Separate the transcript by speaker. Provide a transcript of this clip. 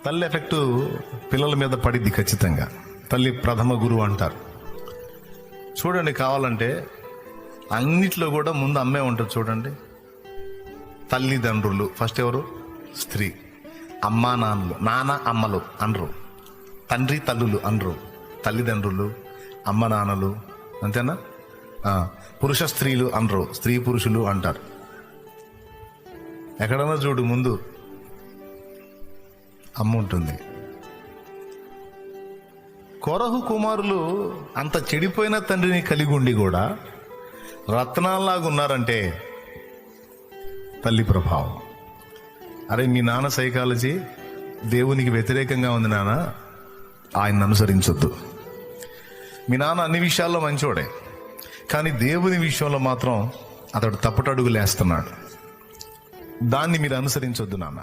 Speaker 1: తల్లి ఎఫెక్టు పిల్లల మీద పడిద్ది ఖచ్చితంగా. తల్లి ప్రథమ గురువు అంటారు. చూడండి, కావాలంటే అన్నిట్లో కూడా ముందు అమ్మే ఉంటుంది. చూడండి, తల్లిదండ్రులు ఫస్ట్ ఎవరు? స్త్రీ. అమ్మా నాన్నలు, నాన్న అమ్మలు అనరు, తండ్రి తల్లులు అనరు, తల్లిదండ్రులు అమ్మ నాన్నలు, అంతేనా? పురుష స్త్రీలు అనరు, స్త్రీ పురుషులు అంటారు. ఎక్కడన్నా చూడు ముందు అమ్మ ఉంటుంది. కొరహు కుమారులు అంత చెడిపోయిన తండ్రిని కలిగి ఉండి కూడా రత్నాల్లాగా ఉన్నారంటే తల్లి ప్రభావం. అరే, మీ నాన్న సైకాలజీ దేవునికి వ్యతిరేకంగా ఉంది నాన్న, ఆయన్ని అనుసరించొద్దు. మీ నాన్న అన్ని విషయాల్లో మంచోడే, కానీ దేవుని విషయంలో మాత్రం అతడు తప్పటడుగులేస్తున్నాడు. దాన్ని మీరు అనుసరించొద్దు నాన్న.